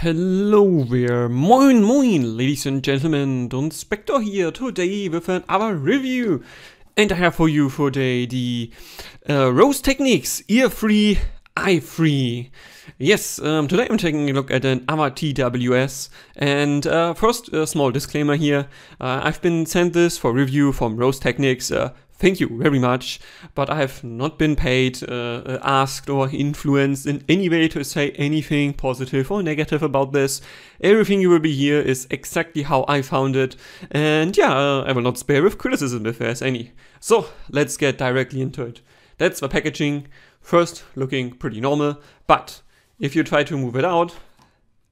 Hello there, moin moin ladies and gentlemen, Don Spector here today with another review. And I have for you today the Rose Technics Earfree-i3. Yes, today I'm taking a look at another TWS. And first, a small disclaimer here. I've been sent this for review from Rose Technics. Thank you very much, but I have not been paid, asked or influenced in any way to say anything positive or negative about this. Everything you will be here is exactly how I found it, and yeah, I will not spare with criticism if there's any. So, let's get directly into it. That's the packaging. First, looking pretty normal, but if you try to move it out,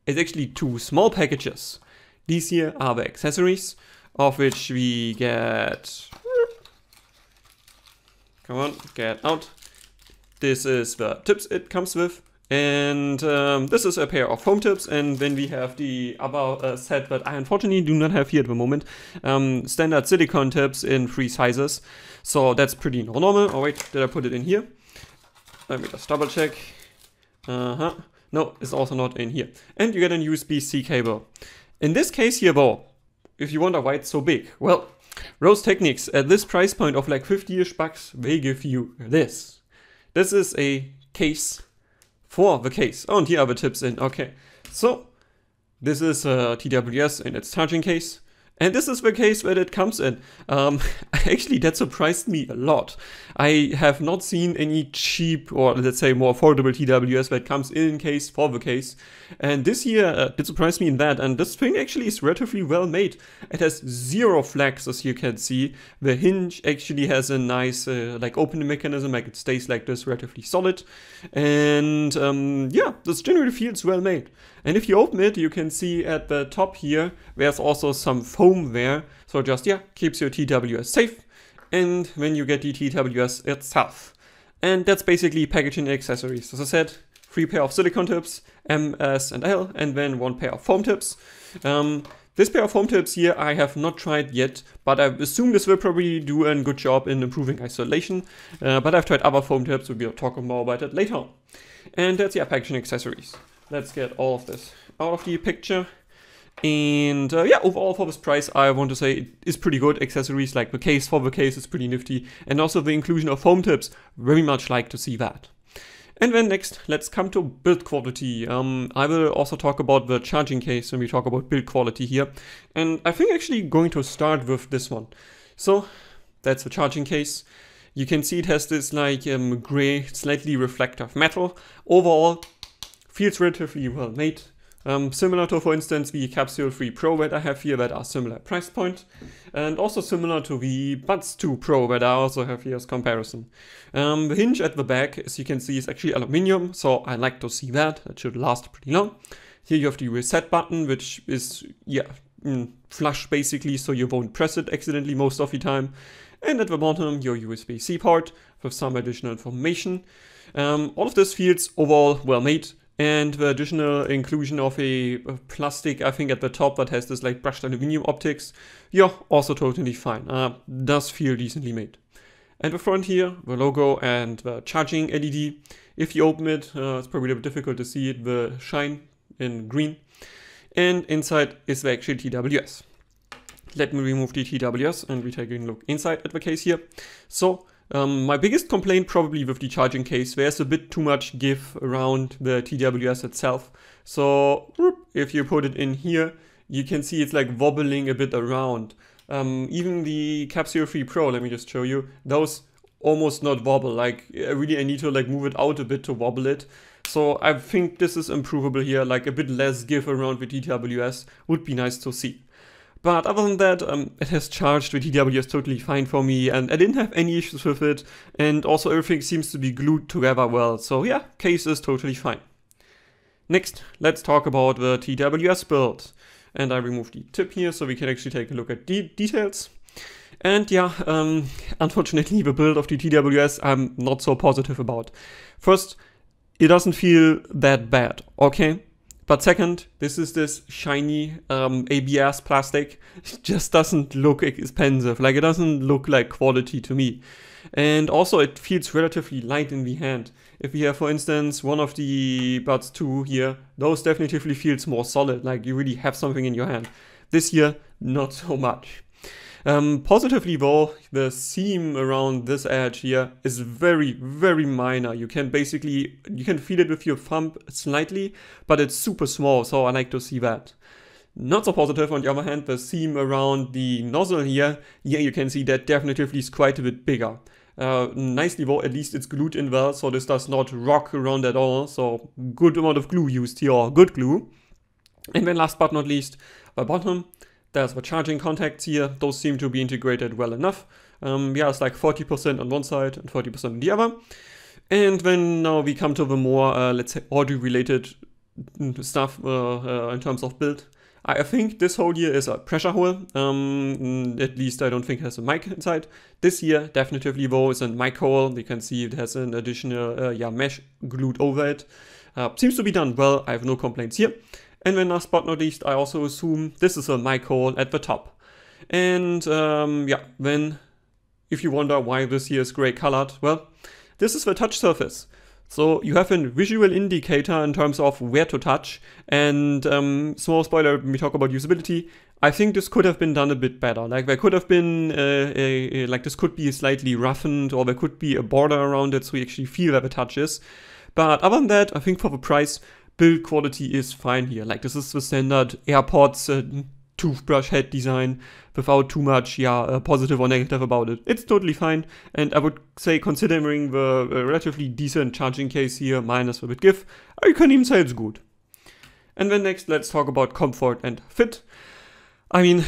it's actually two small packages. These here are the accessories, of which we get... Come on, get out. This is the tips it comes with. And this is a pair of foam tips. And then we have the other set that I unfortunately do not have here at the moment. Standard silicone tips in 3 sizes. So that's pretty normal. Oh wait, did I put it in here? Let me just double check. No, it's also not in here. And you get a USB-C cable. In this case here though, if you wonder why it's so big, well, Rose Technics, at this price point of like 50-ish bucks, they give you this. This is a case for the case. Oh, and here are the tips in. Okay, so this is a TWS in its charging case. And this is the case that it comes in. Actually, that surprised me a lot. I have not seen any cheap or let's say more affordable TWS that comes in case for the case. And this here did surprise me in that. And this thing actually is relatively well made. It has 0 flags, as you can see. The hinge actually has a nice like opening mechanism, like it stays like this, relatively solid. And yeah, this generally feels well made. And if you open it, you can see at the top here, there's also some foam there. So just, yeah, keeps your TWS safe. And then you get the TWS itself. And that's basically packaging accessories. As I said, 3 pair of silicone tips, M, S, and L, and then 1 pair of foam tips. This pair of foam tips here I have not tried yet, but I assume this will probably do a good job in improving isolation. But I've tried other foam tips, we'll talk more about it later on. And that's, yeah, packaging accessories. Let's get all of this out of the picture. And yeah, overall for this price, I want to say it is pretty good. Accessories like the case for the case is pretty nifty. And also the inclusion of foam tips, very much like to see that. And then next, let's come to build quality. I will also talk about the charging case when we talk about build quality here. And I think actually going to start with this one. So that's the charging case. You can see it has this like gray, slightly reflective metal. Overall, feels relatively well made. Similar to, for instance, the Capsule 3 Pro that I have here that are similar price point. And also similar to the Buds 2 Pro that I also have here as comparison. The hinge at the back, as you can see, is actually aluminium, so I like to see that. That should last pretty long. Here you have the reset button, which is, yeah, flush basically, so you won't press it accidentally most of the time. And at the bottom, your USB-C port with some additional information. All of this feels overall well made. And the additional inclusion of a plastic, I think, at the top that has this like brushed aluminum optics, yeah, also totally fine. Does feel decently made. And the front here, the logo and the charging LED. If you open it, it's probably a bit difficult to see it, the shine in green. And inside is the actual TWS. Let me remove the TWS and we take a look inside at the case here. So, my biggest complaint probably with the charging case, there's a bit too much give around the TWS itself. So if you put it in here, you can see it's like wobbling a bit around. Even the Capsule 3 Pro, let me just show you, those almost not wobble. Like really I need to like move it out a bit to wobble it. So I think this is improvable here, like a bit less give around the TWS would be nice to see. But other than that, it has charged the TWS totally fine for me, and I didn't have any issues with it, and also everything seems to be glued together well, so yeah, case is totally fine. Next, let's talk about the TWS build. And I removed the tip here, so we can actually take a look at the details. And yeah, unfortunately the build of the TWS I'm not so positive about. First, it doesn't feel that bad, okay? But second, this is this shiny ABS plastic. It just doesn't look expensive. Like it doesn't look like quality to me. And also it feels relatively light in the hand. If we have, for instance, one of the Buds 2 here, those definitively feels more solid, like you really have something in your hand. This here, not so much. Positively though, the seam around this edge here is very, very minor. You can feel it with your thumb slightly, but it's super small, so I like to see that. Not so positive, on the other hand, the seam around the nozzle here, you can see that definitely is quite a bit bigger. Nicely though, at least it's glued in well, so this does not rock around at all, so good amount of glue used here, or good glue. And then last but not least, the bottom, there's the charging contacts here, those seem to be integrated well enough. It's like 40% on one side and 40% on the other. And then now we come to the more, let's say, audio related stuff in terms of build. I think this hole here is a pressure hole, at least I don't think it has a mic inside. This here definitely though is a mic hole. You can see it has an additional mesh glued over it. Seems to be done well, I have no complaints here. And then last but not least, I also assume this is a mic hole at the top. And then if you wonder why this here is gray colored, well, this is the touch surface. So you have a visual indicator in terms of where to touch, and small spoiler when we talk about usability, I think this could have been done a bit better. Like there could have been, this could be slightly roughened, or there could be a border around it so you actually feel where the touch is. But other than that, I think for the price, build quality is fine here. Like this is the standard AirPods toothbrush head design without too much positive or negative about it. It's totally fine, and I would say, considering the relatively decent charging case here minus the bit GIF, I can even say it's good. And then next, let's talk about comfort and fit. I mean,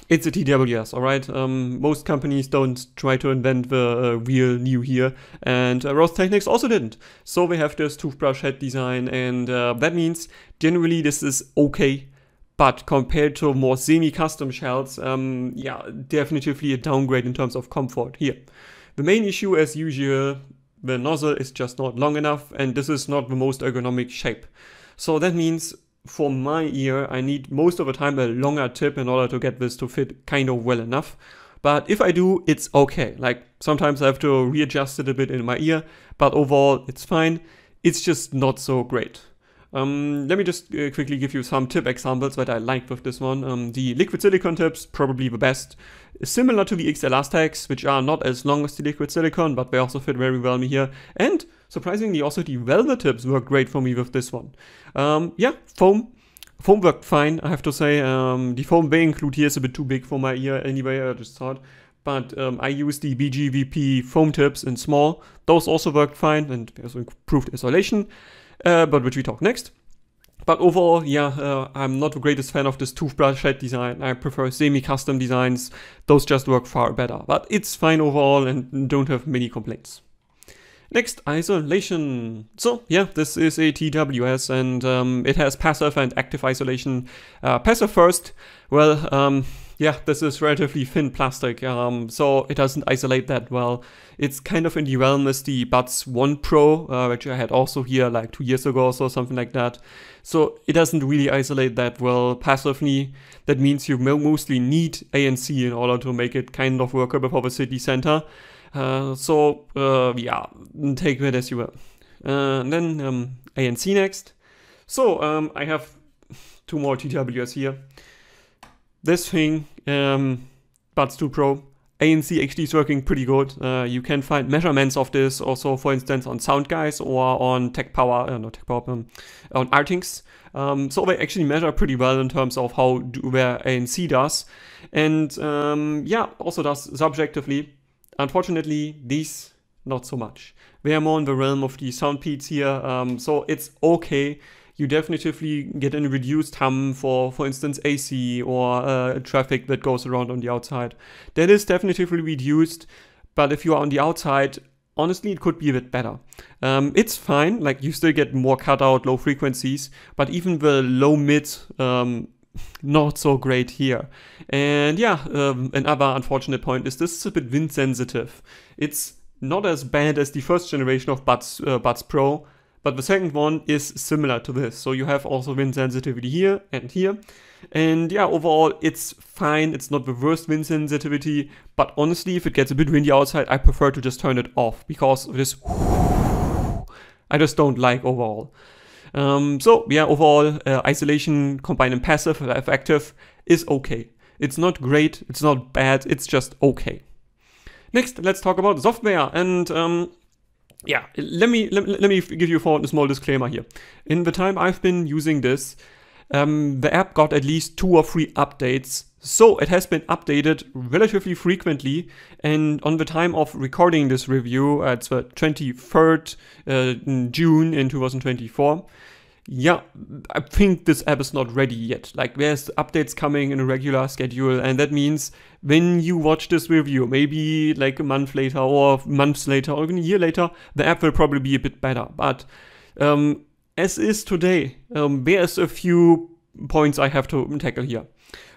it's a TWS, alright? Most companies don't try to invent the wheel new here, and Rose Technics also didn't. So we have this toothbrush head design, and that means generally this is okay. But compared to more semi-custom shells, definitely a downgrade in terms of comfort here. The main issue, as usual, the nozzle is just not long enough, and this is not the most ergonomic shape. So that means for my ear, I need most of the time a longer tip in order to get this to fit kind of well enough. But if I do, it's okay. Like sometimes I have to readjust it a bit in my ear, but overall it's fine. It's just not so great. Let me just quickly give you some tip examples that I like with this one. The liquid silicone tips, probably the best. Similar to the XLR tags, which are not as long as the liquid silicone, but they also fit very well me here. And surprisingly, also the velvet tips work great for me with this one. Foam. Foam worked fine, I have to say. The foam they include here is a bit too big for my ear anyway, I just thought. But I use the BGVP foam tips in small. Those also worked fine, and also improved isolation. But which we talk next. But overall, I'm not the greatest fan of this toothbrush head design. I prefer semi-custom designs. Those just work far better. But it's fine overall and don't have many complaints. Next, isolation. So this is a TWS, and it has passive and active isolation. Passive first, well, this is relatively thin plastic, so it doesn't isolate that well. It's kind of in the realm as the Buds 1 Pro, which I had also here like 2 years ago or so, something like that. So it doesn't really isolate that well passively. That means you mostly need ANC in order to make it kind of workable for the city center. Take that as you will. Then ANC next. So I have 2 more TWS here. This thing, Buds 2 Pro, ANC actually is working pretty good. You can find measurements of this also, for instance, on Soundguys or on on Artings. So they actually measure pretty well in terms of where ANC does. And also does subjectively. Unfortunately, these not so much. They are more in the realm of the sound peats here, so it's okay. You definitely get a reduced hum for instance, AC or traffic that goes around on the outside. That is definitely reduced, but if you are on the outside, honestly, it could be a bit better. It's fine, like you still get more cutout, low frequencies, but even the low-mid, not so great here. And another unfortunate point is this is a bit wind sensitive. It's not as bad as the first generation of Buds Pro, but the second one is similar to this. So you have also wind sensitivity here and here. And overall it's fine. It's not the worst wind sensitivity, but honestly, if it gets a bit windy outside, I prefer to just turn it off because this I just don't like overall. So yeah, overall, isolation combined and passive active is okay. It's not great, it's not bad, it's just okay. Next, let's talk about software. And yeah, let me give you a small disclaimer here. In the time I've been using this, the app got at least 2 or 3 updates. So it has been updated relatively frequently, and on the time of recording this review, it's the 23rd June in 2024. Yeah, I think this app is not ready yet. Like, there's updates coming in a regular schedule, and that means when you watch this review, maybe like a month later or months later or even a year later, the app will probably be a bit better. But as is today, there's a few points I have to tackle here.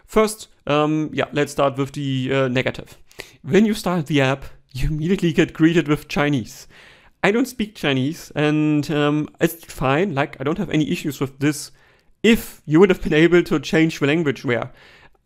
First, yeah, let's start with the negative. When you start the app, you immediately get greeted with Chinese. I don't speak Chinese, and it's fine, like, I don't have any issues with this if you would have been able to change the language there.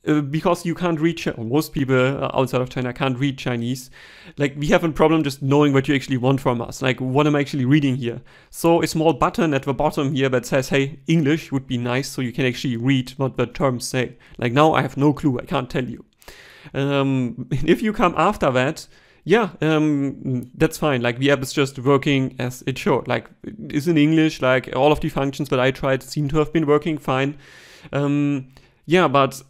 Because you can't read, or most people outside of China can't read Chinese. Like, we have a problem just knowing what you actually want from us, like what I'm actually reading here. So a small button at the bottom here that says, hey, English would be nice, so you can actually read what the terms say. Like, now I have no clue, I can't tell you. If you come after that, yeah, that's fine. Like, the app is just working as it should. Like, it's in English, like all of the functions that I tried seem to have been working fine. Yeah, but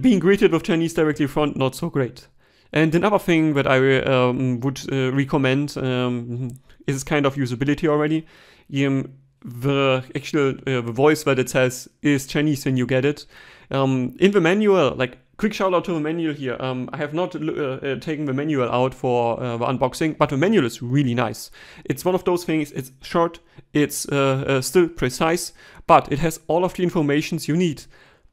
being greeted with Chinese directly front, not so great. And another thing that I would recommend is kind of usability already. The actual the voice that it says is Chinese when you get it. In the manual, like, quick shout out to the manual here. I have not taken the manual out for the unboxing, but the manual is really nice. It's one of those things, it's short, it's still precise, but it has all of the information you need,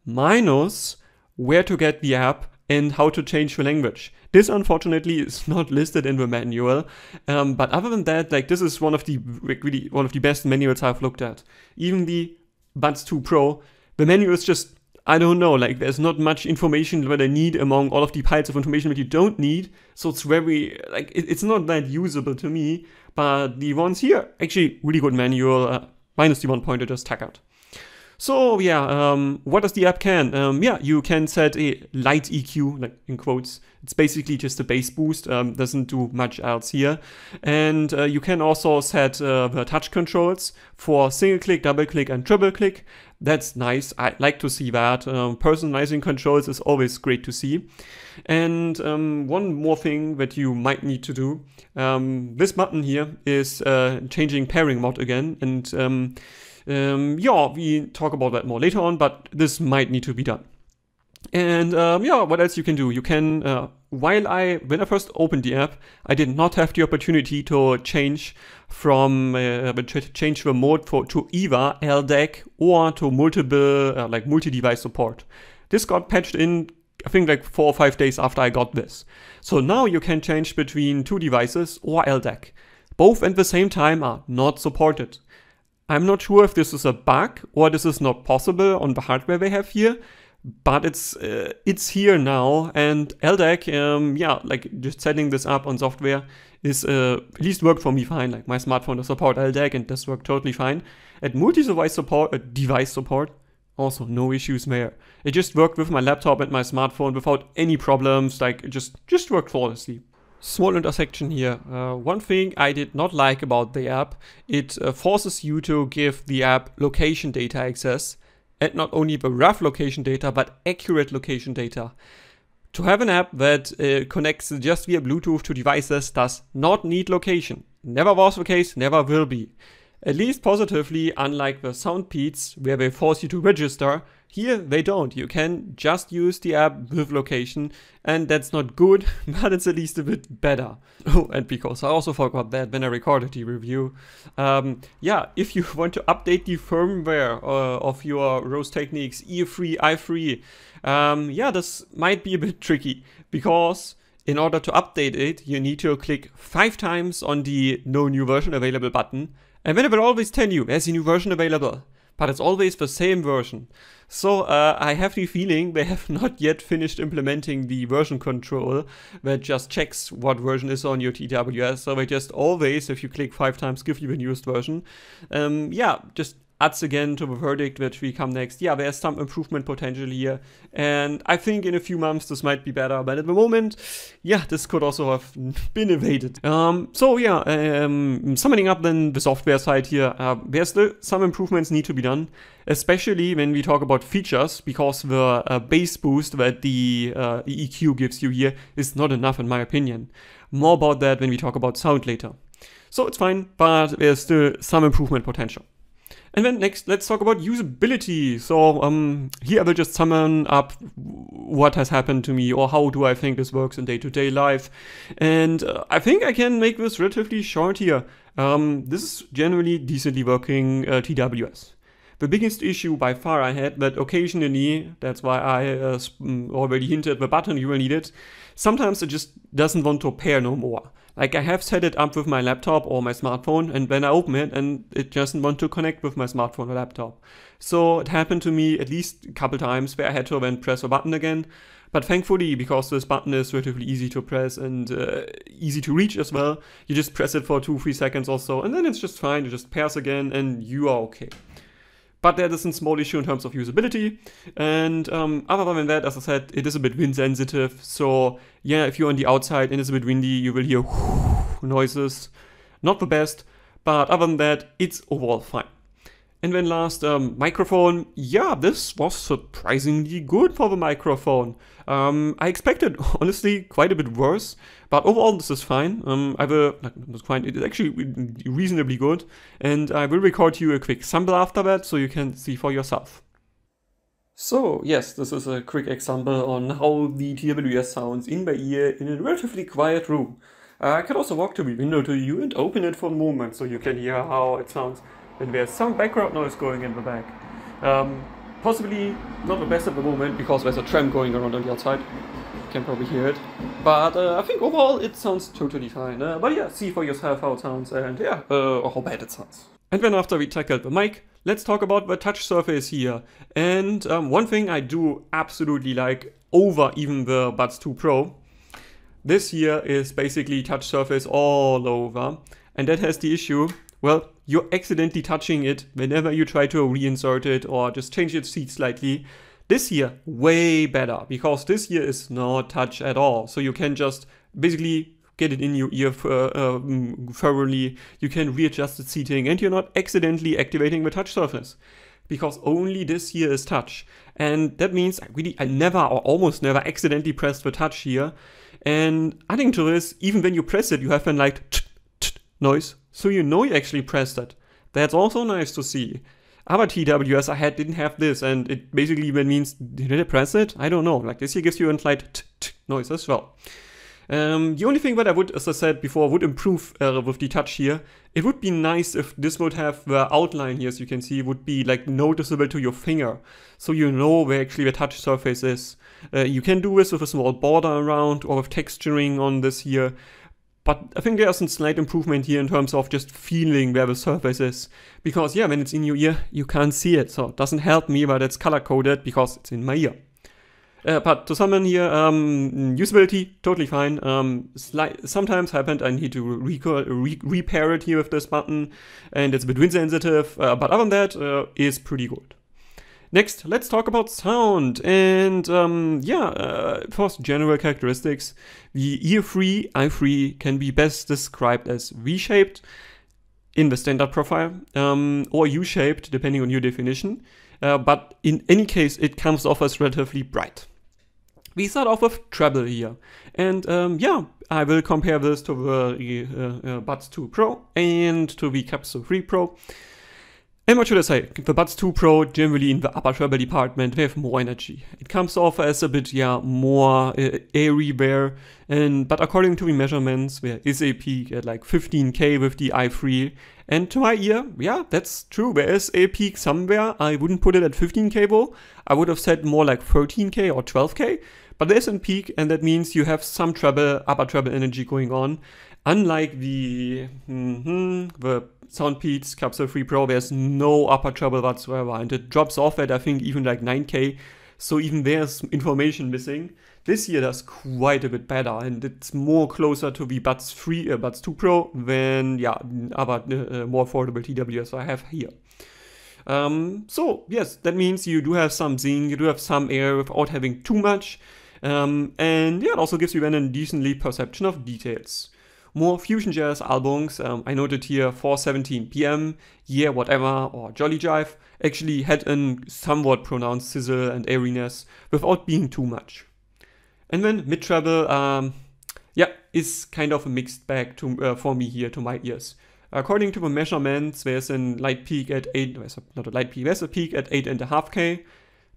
minus where to get the app and how to change the language. This unfortunately is not listed in the manual, but other than that, like, this is one of the really one of the best manuals I've looked at. Even the Buds 2 Pro, the manual is just, I don't know, like, there's not much information that I need among all of the piles of information that you don't need. So it's very, like, it's not that usable to me, but the ones here, actually really good manual, minus the one point I just tackled. So yeah, what does the app can? Yeah, you can set a light EQ, like in quotes. It's basically just a bass boost, doesn't do much else here. And you can also set the touch controls for single click, double click, and triple click. That's nice, I like to see that. Personalizing controls is always great to see. And one more thing that you might need to do, this button here is changing pairing mode again, and yeah, we talk about that more later on, but this might need to be done. And yeah, what else you can do? You can, when I first opened the app, I did not have the opportunity to change from, change the mode to either LDAC or to multiple, like multi-device support. This got patched in, I think, like 4 or 5 days after I got this. So now you can change between 2 devices or LDAC. Both at the same time are not supported. I'm not sure if this is a bug or this is not possible on the hardware they have here, but it's here now. And LDAC, yeah, like, just setting this up on software is at least worked for me fine. Like, my smartphone does support LDAC, and this worked totally fine. At multi-device support, device support, also no issues there. It just worked with my laptop and my smartphone without any problems. Like, it just worked flawlessly. Small intersection here. One thing I did not like about the app, it forces you to give the app location data access, and not only the rough location data, but accurate location data. To have an app that connects just via Bluetooth to devices does not need location. Never was the case, never will be. At least positively, unlike the SoundPeats, where they force you to register, here they don't. You can just use the app with location, and that's not good, but it's at least a bit better. Oh, and because I also forgot that when I recorded the review. Yeah, if you want to update the firmware of your Rose Technics Earfree-i3, yeah, this might be a bit tricky, because in order to update it, you need to click 5 times on the No New Version Available button, and then it will always tell you there's a new version available. but it's always the same version. So I have the feeling they have not yet finished implementing the version control that just checks what version is on your TWS. So they just always, if you click 5 times, give you the newest version. Yeah, just adds again to the verdict that we come next. Yeah, there's some improvement potential here, and I think in a few months this might be better, but at the moment, yeah, this could also have been evaded. So yeah, summing up then the software side here, there's still some improvements need to be done, especially when we talk about features, because the bass boost that the EQ gives you here is not enough in my opinion. More about that when we talk about sound later. So it's fine, but there's still some improvement potential. And then next, let's talk about usability. So here I will just sum up what has happened to me, or how do I think this works in day-to-day life. And I think I can make this relatively short here. This is generally decently working TWS. The biggest issue by far I had that occasionally, that's why I already hinted the button you will need it, sometimes it just doesn't want to pair no more. Like I have set it up with my laptop or my smartphone, and then I open it and it doesn't want to connect with my smartphone or laptop. So it happened to me at least a couple times where I had to then press a button again. But thankfully, because this button is relatively easy to press and easy to reach as well, you just press it for 2-3 seconds or so, and then it's just fine. It just pairs again and you are okay. But there is a small issue in terms of usability, and other than that, as I said, it is a bit wind sensitive, so yeah, if you're on the outside and it's a bit windy, you will hear noises. Not the best, but other than that, it's overall fine. And then last, microphone. Yeah, this was surprisingly good for the microphone. I expected, honestly, quite a bit worse, but overall this is fine. It is actually reasonably good, and I will record you a quick sample after that, so you can see for yourself. So yes, this is a quick example on how the TWS sounds in my ear in a relatively quiet room. I can also walk to the window to you and open it for a moment, so you can hear how it sounds when there's some background noise going in the back. Possibly not the best at the moment because there's a tram going around on the outside. You can probably hear it. But I think overall it sounds totally fine. But yeah, see for yourself how it sounds and yeah, how bad it sounds. And then after we tackled the mic, let's talk about the touch surface here. And one thing I do absolutely like over even the Buds 2 Pro, this here is basically touch surface all over. And that has the issue, well, you're accidentally touching it whenever you try to reinsert it or just change its seat slightly. This here, way better, because this here is not touch at all. So you can just basically get it in your ear thoroughly. You can readjust the seating and you're not accidentally activating the touch surface, because only this here is touch. And that means I never or almost never accidentally pressed the touch here. And adding to this, even when you press it, you have an like noise. So you know you actually pressed it. That's also nice to see. Other TWS I had didn't have this, and it basically even means, did I press it? I don't know. Like this here gives you a slight noise as well. The only thing that I would, as I said before, would improve with the touch here, it would be nice if this would have the outline here, as you can see, would be like noticeable to your finger. So you know where actually the touch surface is. You can do this with a small border around or with texturing on this here. But I think there's a slight improvement here in terms of just feeling where the surface is. Because yeah, when it's in your ear, you can't see it. So it doesn't help me that it's color-coded because it's in my ear. But to summon here, usability, totally fine. Sometimes happened I need to repair it here with this button. And it's a bit wind sensitive. But other than that, is pretty good. Next, let's talk about sound, and first general characteristics. The Earfree-i3 can be best described as V-shaped in the standard profile, or U-shaped depending on your definition, but in any case it comes off as relatively bright. We start off with treble here, and I will compare this to the Buds 2 Pro and to the Capsule 3 Pro. And what should I say? The Buds 2 Pro, generally in the upper treble department, they have more energy. It comes off as a bit, more airy there. But according to the measurements, there is a peak at like 15K with the i3. And to my ear, yeah, that's true. There is a peak somewhere. I wouldn't put it at 15K though. I would have said more like 13K or 12K. But there's a peak, and that means you have some treble, upper treble energy going on. Unlike the Soundpeats Capsule 3 Pro, there's no upper treble whatsoever, and it drops off at I think even like 9K, so even there's information missing. This here does quite a bit better, and it's more closer to the Buds 2 Pro than other more affordable TWS I have here. So yes, that means you do have some zing, you do have some air without having too much, and yeah, it also gives you then a decently perception of details. More Fusion Jazz albums, I noted here 4:17 PM, Yeah Whatever or Jolly Jive, actually had a somewhat pronounced sizzle and airiness without being too much. And then Mid-Treble, is kind of a mixed bag for me here, to my ears. According to the measurements, there's a light peak at 8, not a light peak, there's a peak at 8.5K.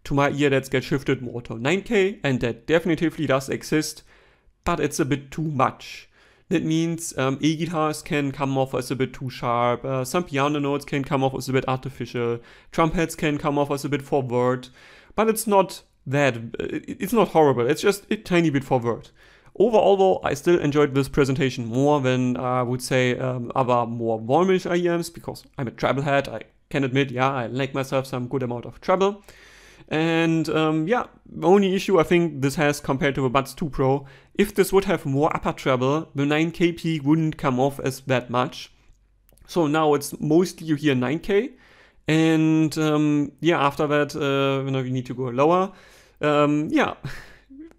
To my ear, that gets shifted more to 9K, and that definitively does exist, but it's a bit too much. That means e-guitars can come off as a bit too sharp, some piano notes can come off as a bit artificial, trumpets can come off as a bit forward, but it's not it's not horrible, it's just a tiny bit forward. Overall though, I still enjoyed this presentation more than I would say other more warmish IEMs, because I'm a treble head, I can admit, yeah, I like myself some good amount of treble. And the only issue I think this has compared to the Buds 2 Pro, if this would have more upper treble, the 9K peak wouldn't come off as that much. So now it's mostly you hear 9K, and after that, we need to go lower.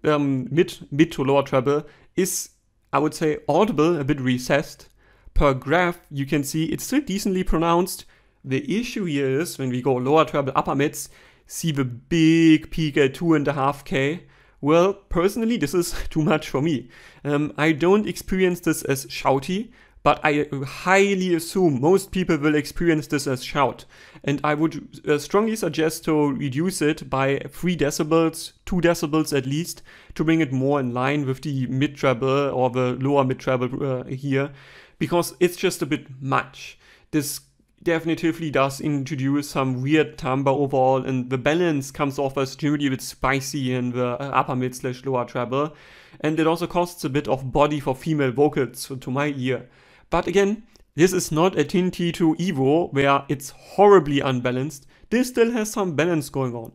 Mid to lower treble is, I would say, audible, a bit recessed. Per graph, you can see it's still decently pronounced. The issue here is when we go lower treble, upper mids, see the big peak at 2.5K. Well, personally, this is too much for me. I don't experience this as shouty, but I highly assume most people will experience this as shout. And I would strongly suggest to reduce it by 3 decibels, 2 decibels at least, to bring it more in line with the mid-treble or the lower mid-treble here, because it's just a bit much. This definitively does introduce some weird timbre overall, and the balance comes off as generally a bit spicy in the upper mid / lower treble, and it also costs a bit of body for female vocals to my ear. But again, this is not a Tin T2 Evo where it's horribly unbalanced. This still has some balance going on.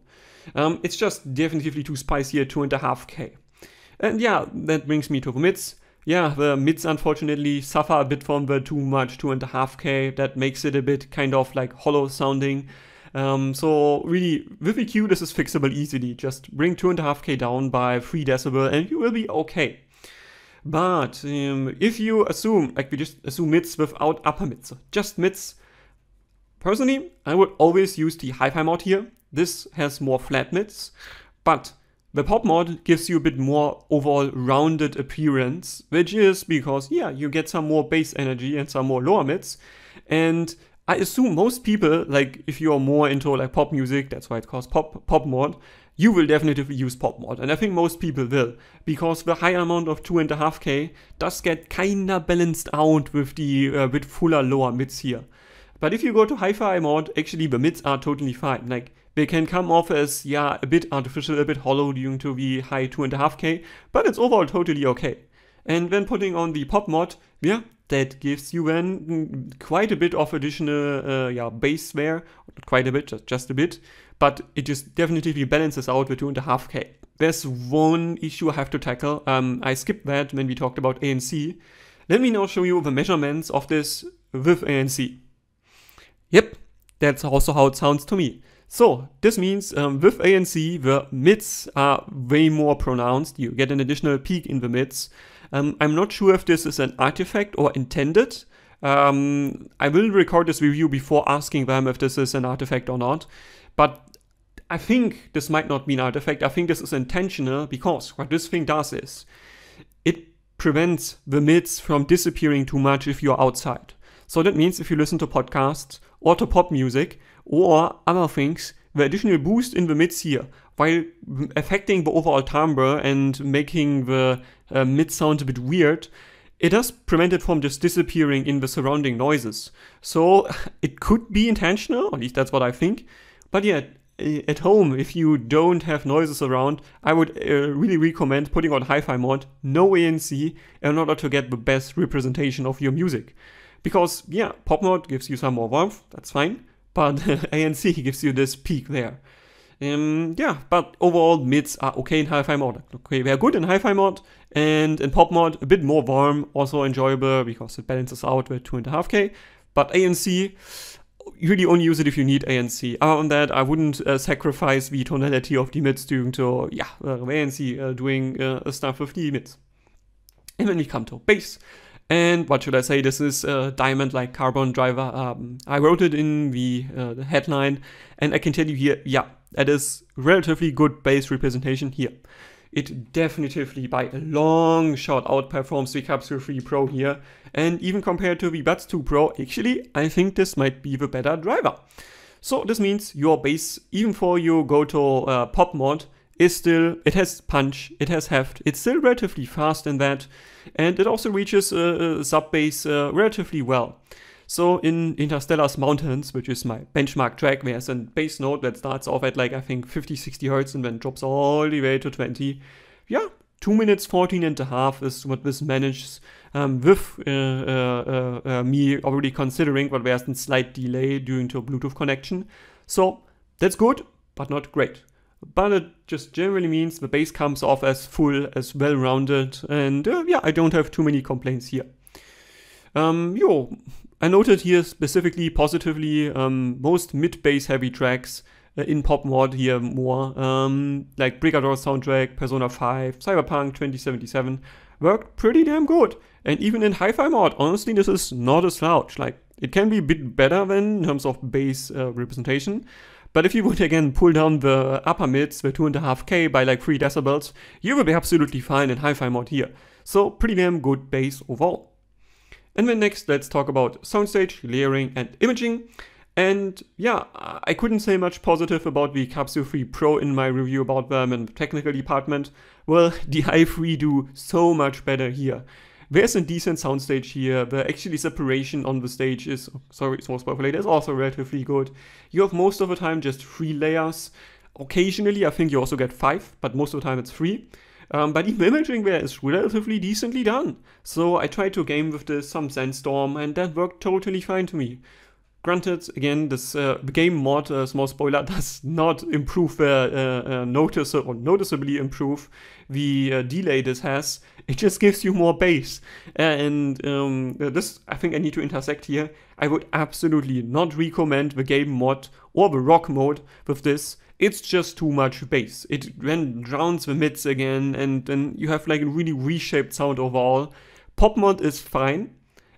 It's just definitively too spicy at 2.5K. And yeah, that brings me to the mids. Yeah, the mids unfortunately suffer a bit from the too much 2.5K. That makes it a bit kind of like hollow sounding. So really, with EQ, this is fixable easily. Just bring 2.5K down by 3 decibel and you will be okay. But if you assume, like we just assume mids without upper mids, so just mids, personally, I would always use the hi-fi mod here. This has more flat mids, but the pop mod gives you a bit more overall rounded appearance, which is because, yeah, you get some more bass energy and some more lower mids. And I assume most people, like if you are more into like pop music, that's why it's called pop mod, you will definitely use pop mod. And I think most people will, because the high amount of 2.5K does get kinda balanced out with the bit fuller lower mids here. But if you go to hi-fi mod, actually the mids are totally fine. Like they can come off as, yeah, a bit artificial, a bit hollow due to the high 2.5K, but it's overall totally okay. And when putting on the pop mod, yeah, that gives you then quite a bit of additional bass there. Not quite a bit, just a bit. But it just definitely balances out with 2.5K. There's one issue I have to tackle. I skipped that when we talked about ANC. Let me now show you the measurements of this with ANC. Yep, that's also how it sounds to me. So this means with ANC, the mids are way more pronounced. You get an additional peak in the mids. I'm not sure if this is an artifact or intended. I will record this review before asking them if this is an artifact or not. But I think this might not be an artifact. I think this is intentional, because what this thing does is it prevents the mids from disappearing too much if you're outside. So that means if you listen to podcasts or to pop music or other things, the additional boost in the mids here, while affecting the overall timbre and making the mid sound a bit weird, it does prevent it from just disappearing in the surrounding noises. So it could be intentional, at least that's what I think. But yeah, at home, if you don't have noises around, I would really recommend putting on hi-fi mod, no ANC, in order to get the best representation of your music. Because, yeah, pop mod gives you some more warmth, that's fine, but ANC gives you this peak there. Yeah, but overall mids are okay in hi-fi mode. Okay, they're good in hi-fi mode, and in pop mod a bit more warm, also enjoyable because it balances out with 2.5K. But ANC, you really only use it if you need ANC. Other than that, I wouldn't sacrifice the tonality of the mids due to ANC doing stuff with the mids. And then we come to bass. And what should I say? This is a diamond-like carbon driver. I wrote it in the headline, and I can tell you here, yeah, that is relatively good bass representation here. It definitively, by a long shot, outperforms the Capsule 3 Pro here. And even compared to the Buds 2 Pro, actually, I think this might be the better driver. So this means your bass, even for you go to pop mod, is still, it has punch, it has heft, it's still relatively fast in that, and it also reaches sub bass relatively well. So in Interstellar's Mountains, which is my benchmark track, there's a bass note that starts off at like, I think 50-60 Hertz and then drops all the way to 20. Yeah, 2 minutes 14.5 is what this manages with me already considering that there's a slight delay due to a Bluetooth connection. So that's good, but not great. But it just generally means the bass comes off as full, as well-rounded, and yeah, I don't have too many complaints here. I noted here specifically positively most mid-bass heavy tracks in pop mod here more, like Brigador soundtrack, Persona 5, Cyberpunk 2077, worked pretty damn good. And even in hi-fi mod, honestly, this is not a slouch. Like, it can be a bit better than in terms of bass representation. But if you would again pull down the upper mids, the 2.5K by like 3 decibels, you will be absolutely fine in hi-fi mode here. So pretty damn good bass overall. And then next, let's talk about soundstage, layering, and imaging. And yeah, I couldn't say much positive about the Capsule 3 Pro in my review about them in the technical department. Well, the i3 do so much better here. There's a decent soundstage here. The actually separation on the stage is, sorry, it's more spoiler, is also relatively good. You have most of the time just 3 layers. Occasionally, I think you also get 5, but most of the time it's 3. But even imaging there is relatively decently done. So I tried to game with this, some Sandstorm, and that worked totally fine to me. Granted, again, this game mod, small spoiler, does not improve noticeably improve the delay this has. It just gives you more bass. And this, I think I need to intersect here. I would absolutely not recommend the game mod or the rock mode with this. It's just too much bass. It then drowns the mids again, and then you have like a really reshaped sound overall. Pop mod is fine.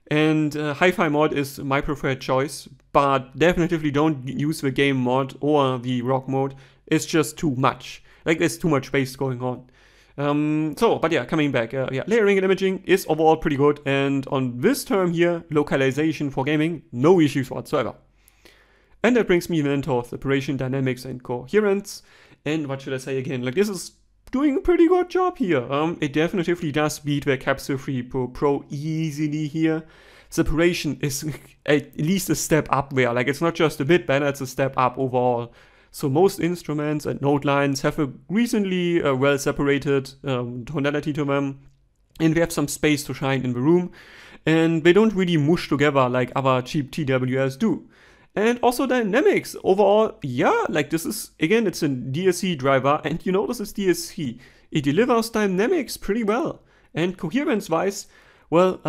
And hi-fi mod is my preferred choice, but definitely don't use the game mod or the rock mode. It's just too much. Like, there's too much bass going on. But yeah, coming back, yeah, layering and imaging is overall pretty good, and on this term here, localization for gaming, no issues whatsoever. And that brings me then to separation, dynamics, and coherence. And what should I say again? Like, this is doing a pretty good job here. It definitely does beat the Capsule 3 Pro easily here. Separation is at least a step up there. Like, it's not just a bit better, it's a step up overall. So most instruments and note lines have a reasonably well separated tonality to them. And we have some space to shine in the room. And they don't really mush together like other cheap TWS do. And also dynamics, overall, yeah, like this is, again, it's a DSC driver, and you know this is DSC. It delivers dynamics pretty well. And coherence-wise, well,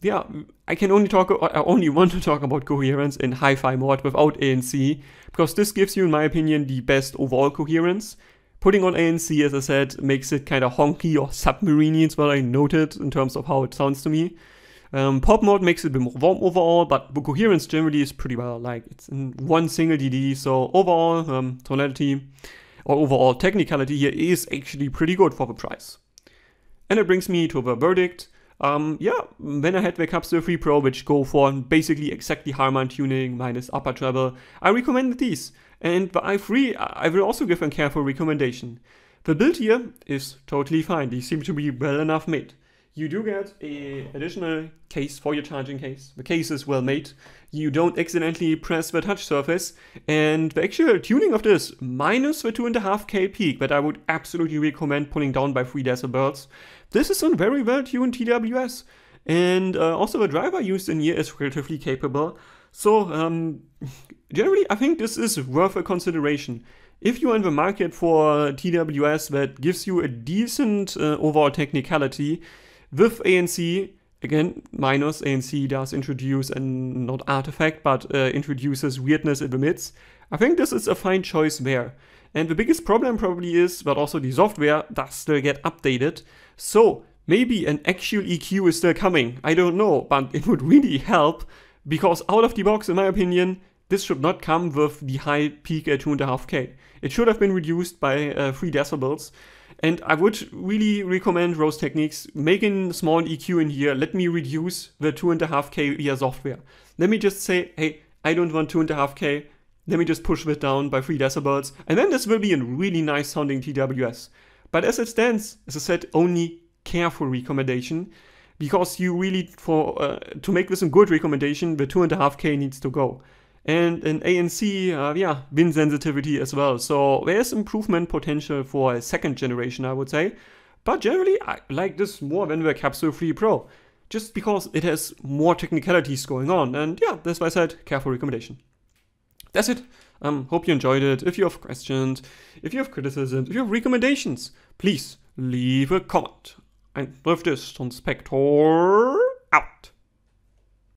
yeah, I only want to talk about coherence in hi-fi mode without ANC, because this gives you, in my opinion, the best overall coherence. Putting on ANC, as I said, makes it kind of honky or submarine-y, it's what I noted in terms of how it sounds to me. Pop mode makes it a bit more warm overall, but the coherence generally is pretty well. Like, it's in one single DD, so overall tonality or overall technicality here is actually pretty good for the price. And it brings me to the verdict. Yeah, when I had the Capsule 3 Pro, which go for basically exactly Harman tuning minus upper treble, I recommended these. And the i3, I will also give a careful recommendation. The build here is totally fine. These seem to be well enough made. You do get an additional case for your charging case. The case is well made. You don't accidentally press the touch surface. And the actual tuning of this, minus the 2.5K peak, that I would absolutely recommend pulling down by 3 decibels. This is a very well tuned TWS. And also the driver used in here is relatively capable. So generally, I think this is worth a consideration. If you're in the market for TWS that gives you a decent overall technicality with ANC, again, minus ANC does introduce and not artifact, but introduces weirdness in the mids, I think this is a fine choice there. And the biggest problem probably is that also the software does still get updated. So maybe an actual EQ is still coming, I don't know, but it would really help, because out of the box, in my opinion, this should not come with the high peak at 2.5K. It should have been reduced by 3 decibels. And I would really recommend Rose Techniques making small EQ in here. Let me reduce the 2.5K via software. Let me just say, hey, I don't want 2.5K. Let me just push it down by 3 decibels. And then this will be a really nice sounding TWS. But as it stands, as I said, only careful recommendation. Because you really, to make this a good recommendation, the 2.5K needs to go. And an ANC, win sensitivity as well. So there's improvement potential for a second generation, I would say. But generally, I like this more than the Capsule 3 Pro. Just because it has more technicalities going on. And yeah, that's why I said careful recommendation. That's it. Hope you enjoyed it. If you have questions, if you have criticisms, if you have recommendations, please leave a comment. And with this, Spector out.